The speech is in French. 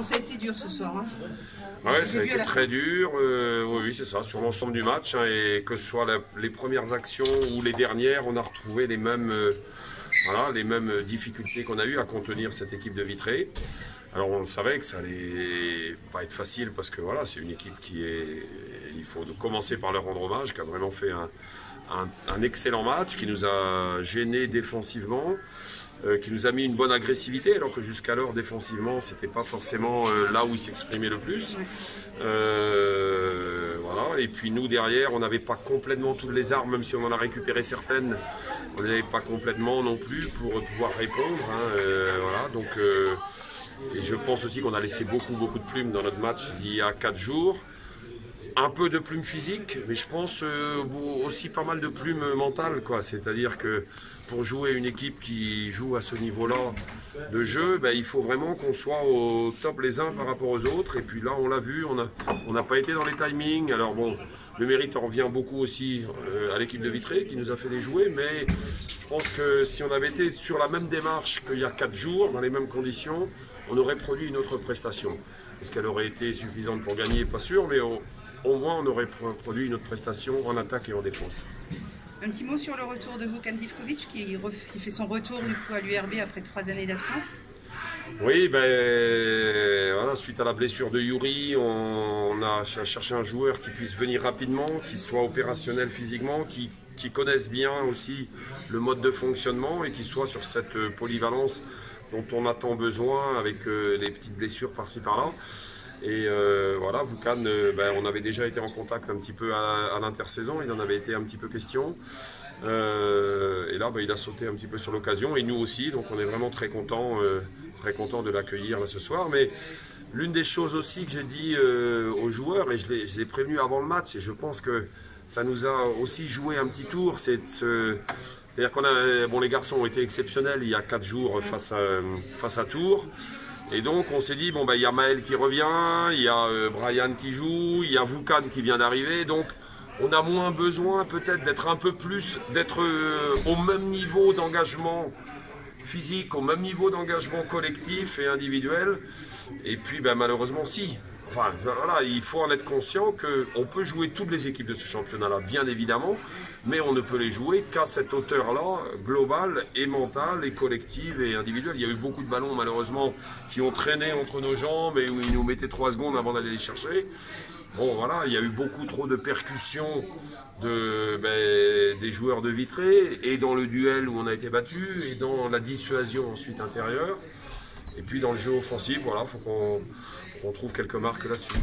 Ça a été dur ce soir. Hein. Ouais, ça a été très dur. Oui, c'est ça, sur l'ensemble du match. Hein, et que ce soit les premières actions ou les dernières, on a retrouvé les mêmes difficultés qu'on a eues à contenir cette équipe de Vitré. Alors on savait que ça allait pas être facile parce que voilà, c'est une équipe il faut commencer par leur rendre hommage, qui a vraiment fait un excellent match, qui nous a gênés défensivement, qui nous a mis une bonne agressivité, alors que jusqu'alors défensivement c'était pas forcément là où il s'exprimait le plus. Voilà. Et puis nous derrière, on n'avait pas complètement toutes les armes, même si on en a récupéré certaines, on n'avait pas complètement non plus pour pouvoir répondre. Hein, voilà. Donc et je pense aussi qu'on a laissé beaucoup de plumes dans notre match d'il y a 4 jours. Un peu de plumes physiques, mais je pense aussi pas mal de plumes mentales, quoi. C'est-à-dire que pour jouer une équipe qui joue à ce niveau-là de jeu, ben, il faut vraiment qu'on soit au top les uns par rapport aux autres. Et puis là, on l'a vu, on n'a pas été dans les timings. Alors bon, le mérite en revient beaucoup aussi à l'équipe de Vitré qui nous a fait les jouer, mais je pense que si on avait été sur la même démarche qu'il y a 4 jours, dans les mêmes conditions, on aurait produit une autre prestation. Est-ce qu'elle aurait été suffisante pour gagner? Pas sûr, mais au moins on aurait produit une autre prestation en attaque et en défense. Un petit mot sur le retour de Vukan Zivkovic qui fait son retour du coup à l'URB après 3 années d'absence. Oui, ben, voilà, suite à la blessure de Yuri, on a cherché un joueur qui puisse venir rapidement, qui soit opérationnel physiquement, qui connaisse bien aussi le mode de fonctionnement et qui soit sur cette polyvalence dont on a tant besoin avec des petites blessures par-ci par-là. Et voilà, Vukan, ben, on avait déjà été en contact un petit peu à l'intersaison, il en avait été un petit peu question. Et là, ben, il a sauté un petit peu sur l'occasion, et nous aussi, donc on est vraiment très contents de l'accueillir ce soir. Mais l'une des choses aussi que j'ai dit aux joueurs, et je les ai prévenus avant le match, et je pense que ça nous a aussi joué un petit tour, c'est-à-dire qu'on a, bon, les garçons ont été exceptionnels il y a 4 jours face à Tours. Et donc on s'est dit, bon, ben, il y a Maël qui revient, il y a Brian qui joue, il y a Vukan qui vient d'arriver. Donc on a moins besoin peut-être d'être un peu plus, d'être au même niveau d'engagement physique, au même niveau d'engagement collectif et individuel. Et puis ben, malheureusement si. Enfin, voilà, il faut en être conscient qu'on peut jouer toutes les équipes de ce championnat-là, bien évidemment, mais on ne peut les jouer qu'à cette hauteur-là, globale et mentale et collective et individuelle. Il y a eu beaucoup de ballons, malheureusement, qui ont traîné entre nos jambes et où ils nous mettaient 3 secondes avant d'aller les chercher. Bon, voilà, il y a eu beaucoup trop de percussions des joueurs de Vitré, et dans le duel où on a été battu, et dans la dissuasion ensuite intérieure. Et puis dans le jeu offensif, voilà, il faut qu'on trouve quelques marques là-dessus.